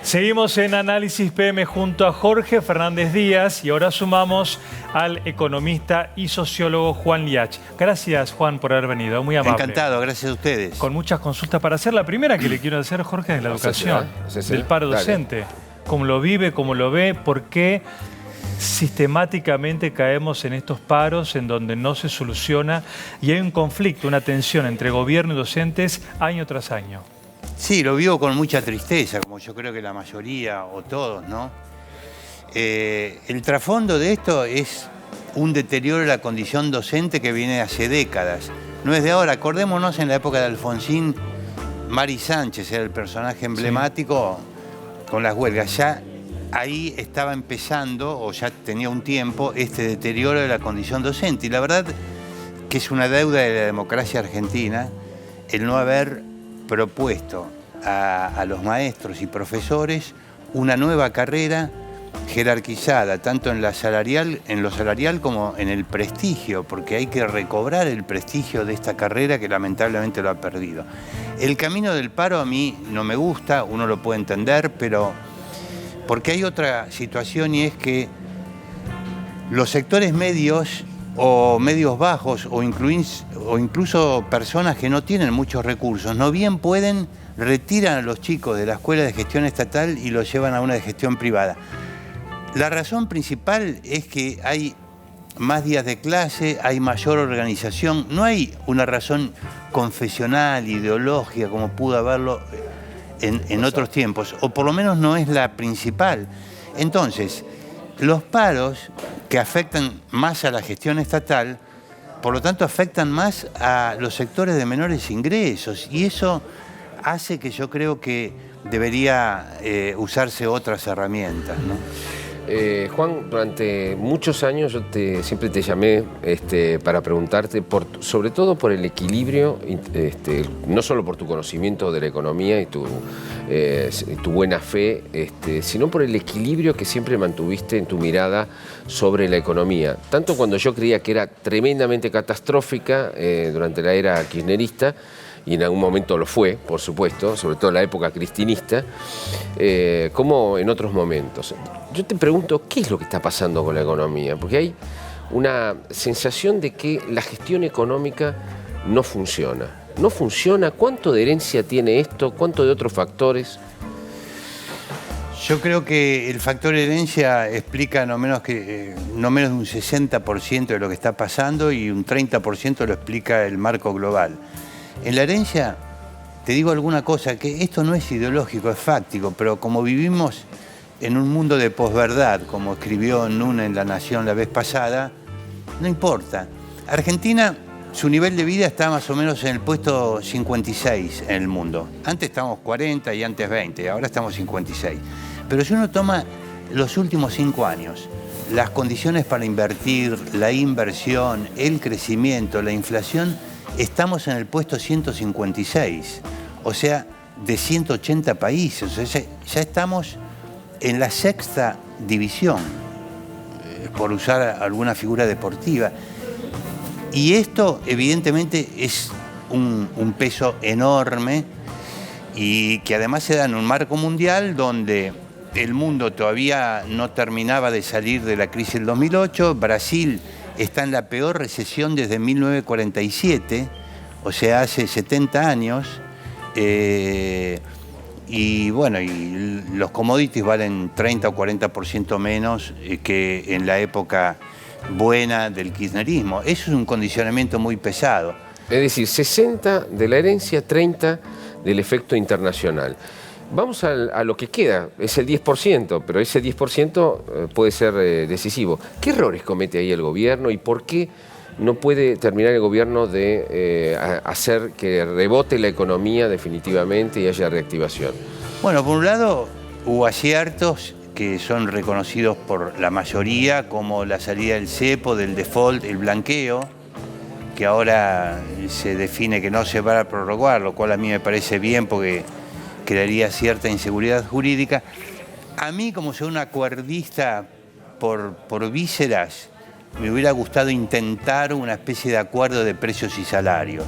Seguimos en Análisis PM junto a Jorge Fernández Díaz y ahora sumamos al economista y sociólogo Juan Liach. Gracias, Juan, por haber venido. Muy amable. Encantado, gracias a ustedes. Con muchas consultas para hacer. La primera que le quiero hacer, Jorge, es la educación, del paro docente. ¿Cómo lo vive, cómo lo ve? ¿Por qué sistemáticamente caemos en estos paros en donde no se soluciona y hay un conflicto, una tensión entre gobierno y docentes año tras año? Sí, lo vivo con mucha tristeza, como yo creo que la mayoría o todos, ¿no? El trasfondo de esto es un deterioro de la condición docente que viene hace décadas. No es de ahora. Acordémonos en la época de Alfonsín, Mari Sánchez era el personaje emblemático con las huelgas. Ya ahí estaba empezando, o ya tenía un tiempo, este deterioro de la condición docente. Y la verdad que es una deuda de la democracia argentina el no haber propuesto a los maestros y profesores una nueva carrera jerarquizada, tanto en lo salarial como en el prestigio, porque hay que recobrar el prestigio de esta carrera que lamentablemente lo ha perdido. El camino del paro a mí no me gusta, uno lo puede entender, pero porque hay otra situación y es que los sectores medios o medios bajos o incluso personas que no tienen muchos recursos, no bien pueden, retiran a los chicos de la escuela de gestión estatal y los llevan a una de gestión privada. La razón principal es que hay más días de clase, hay mayor organización, no hay una razón confesional, ideológica, como pudo haberlo en otros tiempos, o por lo menos no es la principal. Entonces, los paros que afectan más a la gestión estatal, por lo tanto afectan más a los sectores de menores ingresos y eso hace que yo creo que debería usarse otras herramientas, ¿no? Juan, durante muchos años yo siempre te llamé para preguntarte, sobre todo por el equilibrio, no solo por tu conocimiento de la economía y tu buena fe, sino por el equilibrio que siempre mantuviste en tu mirada sobre la economía. Tanto cuando yo creía que era tremendamente catastrófica durante la era kirchnerista, y en algún momento lo fue, por supuesto, sobre todo en la época cristinista, como en otros momentos. Yo te pregunto, ¿qué es lo que está pasando con la economía? Porque hay una sensación de que la gestión económica no funciona. ¿No funciona? ¿Cuánto de herencia tiene esto? ¿Cuánto de otros factores? Yo creo que el factor herencia explica no menos de un 60% de lo que está pasando y un 30% lo explica el marco global. En la herencia, te digo alguna cosa, que esto no es ideológico, es fáctico, pero como vivimos en un mundo de posverdad, como escribió Nuna en La Nación la vez pasada, no importa. Argentina, su nivel de vida está más o menos en el puesto 56 en el mundo. Antes estábamos 40 y antes 20, ahora estamos 56. Pero si uno toma los últimos 5 años, las condiciones para invertir, la inversión, el crecimiento, la inflación, estamos en el puesto 156, o sea, de 180 países. O sea, ya estamos en la 6ª división, por usar alguna figura deportiva. Y esto, evidentemente, es un peso enorme y que además se da en un marco mundial donde el mundo todavía no terminaba de salir de la crisis del 2008. Brasil está en la peor recesión desde 1947, o sea, hace 70 años, y bueno, y los commodities valen 30 o 40% menos que en la época buena del kirchnerismo. Eso es un condicionamiento muy pesado. Es decir, 60 de la herencia, 30 del efecto internacional. Vamos a lo que queda, es el 10%, pero ese 10% puede ser decisivo. ¿Qué errores comete ahí el gobierno y por qué no puede terminar el gobierno de hacer que rebote la economía definitivamente y haya reactivación? Bueno, por un lado, hubo aciertos que son reconocidos por la mayoría, como la salida del cepo, del default, el blanqueo, que ahora se define que no se va a prorrogar, lo cual a mí me parece bien porque crearía cierta inseguridad jurídica. A mí, como soy un acuerdista por vísceras, me hubiera gustado intentar una especie de acuerdo de precios y salarios.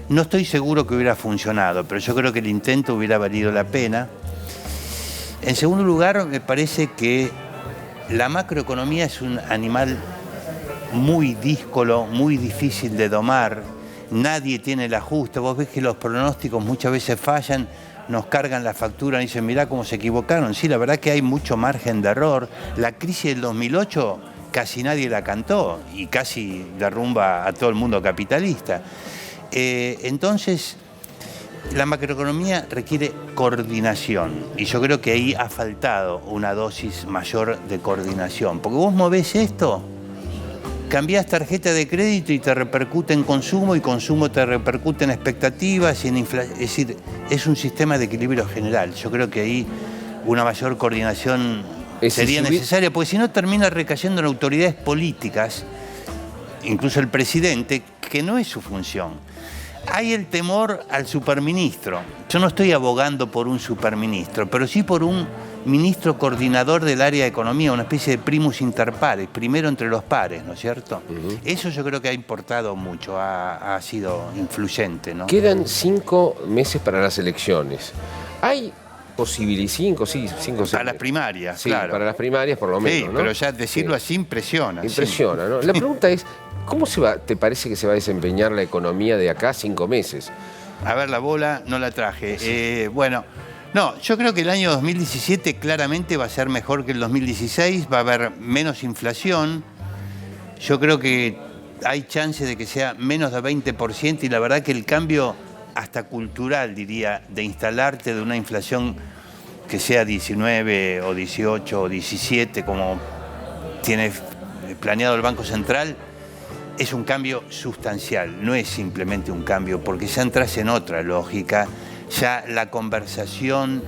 No estoy seguro que hubiera funcionado, pero yo creo que el intento hubiera valido la pena. En segundo lugar, me parece que la macroeconomía es un animal muy díscolo, muy difícil de domar. Nadie tiene el ajuste. Vos ves que los pronósticos muchas veces fallan, nos cargan la factura y dicen, mirá cómo se equivocaron. Sí, la verdad que hay mucho margen de error. La crisis del 2008 casi nadie la cantó y casi derrumba a todo el mundo capitalista. Entonces, la macroeconomía requiere coordinación y yo creo que ahí ha faltado una dosis mayor de coordinación. Porque vos movés esto, cambiás tarjeta de crédito y te repercute en consumo y consumo te repercute en expectativas y en inflación. Es decir, es un sistema de equilibrio general. Yo creo que ahí una mayor coordinación sería necesaria, porque si no termina recayendo en autoridades políticas, incluso el presidente, que no es su función. Hay el temor al superministro. Yo no estoy abogando por un superministro, pero sí por un ministro coordinador del área de economía, una especie de primus inter pares, primero entre los pares, ¿no es cierto? Eso yo creo que ha importado mucho, ha sido influyente, ¿no? Quedan 5 meses para las elecciones. ¿Hay posibilidad? 5, sí, 5 Para las primarias, sí, claro. para las primarias por lo menos, Sí, ¿no? pero ya decirlo así impresiona. Impresiona, sí. ¿no? La pregunta es, ¿cómo te parece que se va a desempeñar la economía de acá a 5 meses? A ver, la bola no la traje. Bueno, no, yo creo que el año 2017 claramente va a ser mejor que el 2016, va a haber menos inflación. Yo creo que hay chances de que sea menos de 20% y la verdad que el cambio hasta cultural, diría, de instalarte de una inflación que sea 19 o 18 o 17, como tiene planeado el Banco Central, es un cambio sustancial, no es simplemente un cambio, porque ya entras en otra lógica, ya la conversación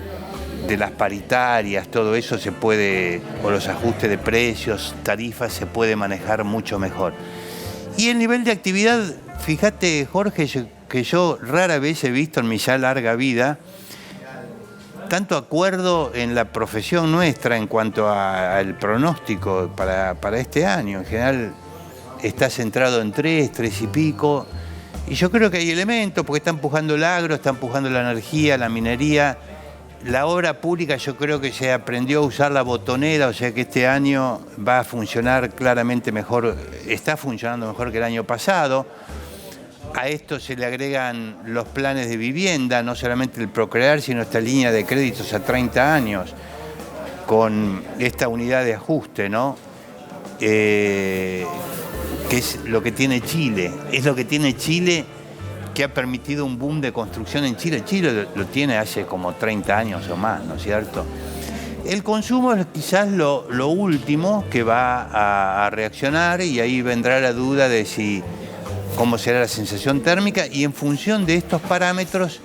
de las paritarias, todo eso se puede, o los ajustes de precios, tarifas, se puede manejar mucho mejor. Y el nivel de actividad, fíjate, Jorge, que yo rara vez he visto en mi ya larga vida tanto acuerdo en la profesión nuestra en cuanto al pronóstico para este año. En general está centrado en 3 y pico. Y yo creo que hay elementos, porque está empujando el agro, está empujando la energía, la minería. La obra pública yo creo que se aprendió a usar la botonera, o sea que este año va a funcionar claramente mejor, está funcionando mejor que el año pasado. A esto se le agregan los planes de vivienda, no solamente el Procrear, sino esta línea de créditos a 30 años, con esta unidad de ajuste, ¿no? Que es lo que tiene Chile. Es lo que tiene Chile, que ha permitido un boom de construcción en Chile. Chile lo tiene hace como 30 años o más, ¿no es cierto? El consumo es quizás lo último que va a reaccionar y ahí vendrá la duda de cómo será la sensación térmica y en función de estos parámetros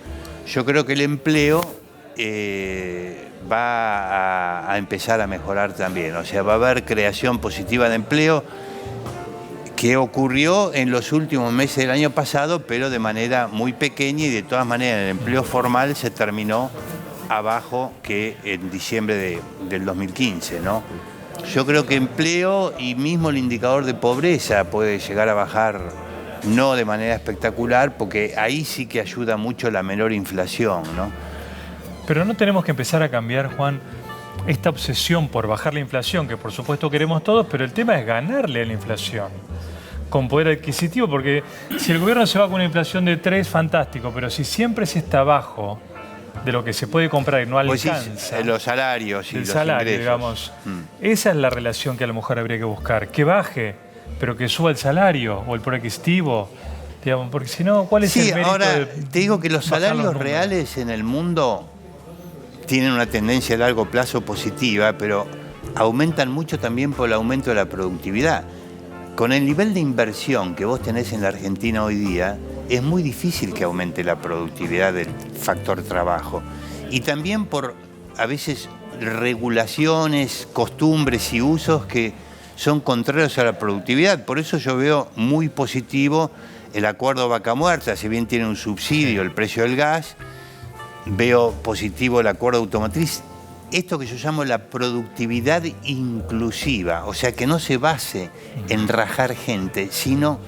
yo creo que el empleo va a empezar a mejorar también. O sea, va a haber creación positiva de empleo que ocurrió en los últimos meses del año pasado, pero de manera muy pequeña y de todas maneras el empleo formal se terminó abajo que en diciembre del 2015, ¿no? Yo creo que empleo y mismo el indicador de pobreza puede llegar a bajar, no de manera espectacular, porque ahí sí que ayuda mucho la menor inflación, ¿no? Pero no tenemos que empezar a cambiar, Juan, esta obsesión por bajar la inflación, que por supuesto queremos todos, pero el tema es ganarle a la inflación con poder adquisitivo, porque si el gobierno se va con una inflación de 3, fantástico, pero si siempre se está abajo de lo que se puede comprar y no alcanza... Los salarios y el los salario, ingresos. digamos. Esa es la relación que a lo mejor habría que buscar, que baje, pero que suba el salario o el poder adquisitivo, digamos, porque si no, ¿cuál es el mérito? Ahora te digo que los salarios reales en el mundo tienen una tendencia a largo plazo positiva, pero aumentan mucho también por el aumento de la productividad. Con el nivel de inversión que vos tenés en la Argentina hoy día, es muy difícil que aumente la productividad del factor trabajo. Y también por, a veces, regulaciones, costumbres y usos que son contrarios a la productividad. Por eso yo veo muy positivo el acuerdo Vaca Muerta, si bien tiene un subsidio el precio del gas, veo positivo el acuerdo automotriz. Esto que yo llamo la productividad inclusiva, o sea, que no se base en rajar gente, sino,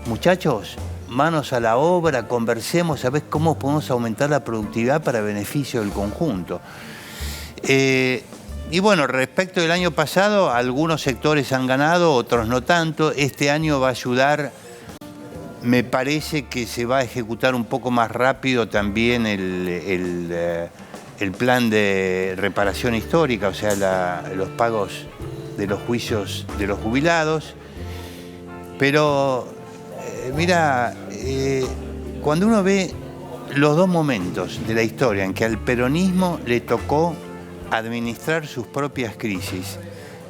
muchachos, manos a la obra, conversemos a ver cómo podemos aumentar la productividad para beneficio del conjunto. Y bueno, respecto del año pasado, algunos sectores han ganado, otros no tanto. Este año va a ayudar, me parece que se va a ejecutar un poco más rápido también el plan de reparación histórica, o sea, los pagos de los juicios de los jubilados. Pero, mira, cuando uno ve los dos momentos de la historia en que al peronismo le tocó administrar sus propias crisis,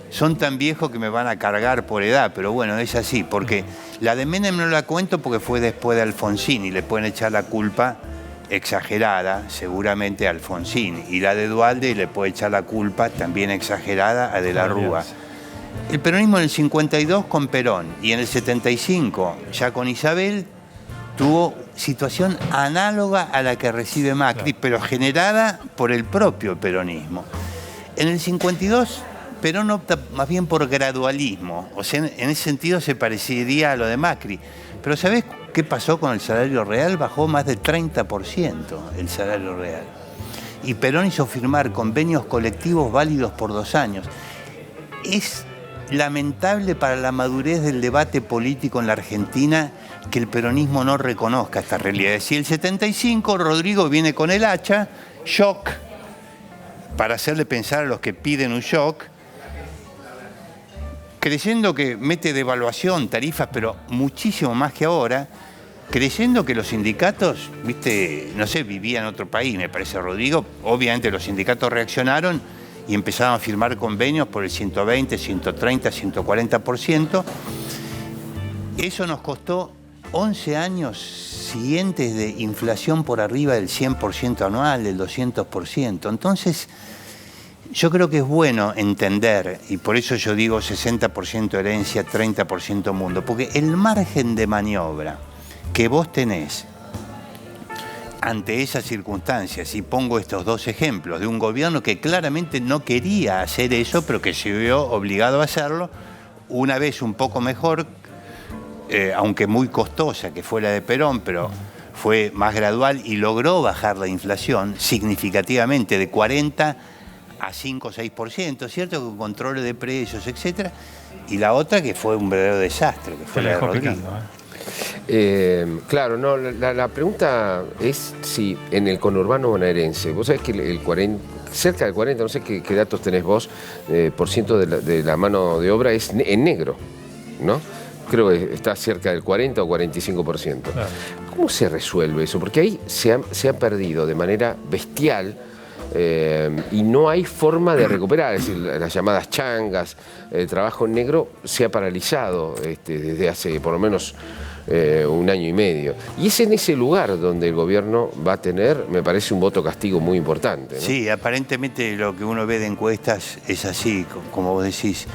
son tan viejos que me van a cargar por edad, pero bueno, es así, porque la de Menem no la cuento porque fue después de Alfonsín y le pueden echar la culpa exagerada, seguramente a Alfonsín, y la de Duhalde le puede echar la culpa también exagerada a De la Rúa. El peronismo en el 52 con Perón y en el 75 ya con Isabel tuvo situación análoga a la que recibe Macri, pero generada por el propio peronismo. En el 52, Perón opta más bien por gradualismo, o sea, en ese sentido se parecería a lo de Macri. Pero ¿sabés qué pasó con el salario real? Bajó más del 30% el salario real. Y Perón hizo firmar convenios colectivos válidos por 2 años. Es lamentable para la madurez del debate político en la Argentina que el peronismo no reconozca esta realidad. Si el 75 Rodrigo viene con el hacha, shock, para hacerle pensar a los que piden un shock, creyendo que mete devaluación, tarifas, pero muchísimo más que ahora, creyendo que los sindicatos, viste, no sé, vivían en otro país, me parece Rodrigo, obviamente los sindicatos reaccionaron y empezaron a firmar convenios por el 120, 130, 140%. Eso nos costó 11 años siguientes de inflación por arriba del 100% anual, del 200%. Entonces, yo creo que es bueno entender, y por eso yo digo 60% herencia, 30% mundo, porque el margen de maniobra que vos tenés ante esas circunstancias, y pongo estos dos ejemplos de un gobierno que claramente no quería hacer eso, pero que se vio obligado a hacerlo, una vez un poco mejor, aunque muy costosa, que fue la de Perón, pero fue más gradual y logró bajar la inflación significativamente de 40 a 5 o 6%, ¿cierto? Con control de precios, etcétera. Y la otra que fue un verdadero desastre, que fue la de Rodrigo. Claro, no, la pregunta es si en el conurbano bonaerense, vos sabés que el 40, cerca del 40, no sé qué datos tenés vos, por ciento de la mano de obra es en negro, ¿no? Creo que está cerca del 40 o 45%. Claro. ¿Cómo se resuelve eso? Porque ahí se ha perdido de manera bestial y no hay forma de recuperar. Es decir, las llamadas changas, el trabajo en negro se ha paralizado desde hace por lo menos 1 año y medio. Y es en ese lugar donde el gobierno va a tener, me parece, un voto castigo muy importante, ¿no? Sí, aparentemente lo que uno ve de encuestas es así, como vos decís.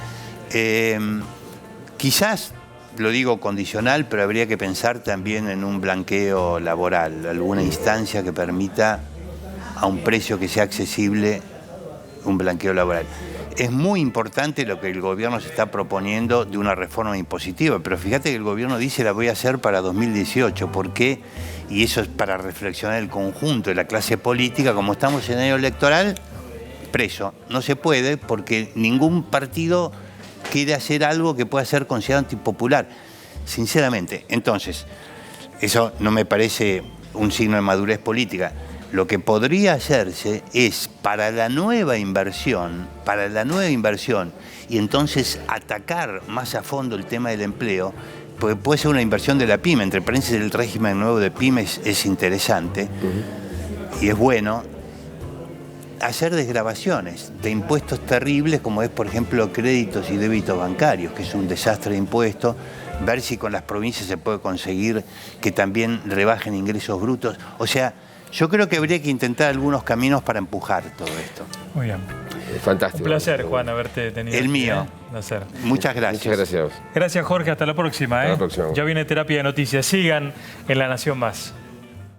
Quizás, lo digo condicional, pero habría que pensar también en un blanqueo laboral, alguna instancia que permita a un precio que sea accesible un blanqueo laboral. Es muy importante lo que el gobierno se está proponiendo de una reforma impositiva, pero fíjate que el gobierno dice la voy a hacer para 2018. ¿Por qué? Y eso es para reflexionar el conjunto de la clase política. Como estamos en año electoral, preso. No se puede porque ningún partido quiere hacer algo que pueda ser considerado antipopular, sinceramente. Entonces, eso no me parece un signo de madurez política. Lo que podría hacerse es para la nueva inversión, y entonces atacar más a fondo el tema del empleo, porque puede ser una inversión de la pyme, entre paréntesis el régimen nuevo de pymes es interesante y es bueno, hacer desgravaciones de impuestos terribles como es, por ejemplo, créditos y débitos bancarios, que es un desastre de impuestos, ver si con las provincias se puede conseguir que también rebajen ingresos brutos. O sea, yo creo que habría que intentar algunos caminos para empujar todo esto. Muy bien. Fantástico. Un placer, Juan, haberte tenido. El mío. Un placer. Muchas gracias. Muchas gracias. Gracias, Jorge. Hasta la próxima. Hasta la próxima. Ya viene Terapia de Noticias. Sigan en La Nación Más.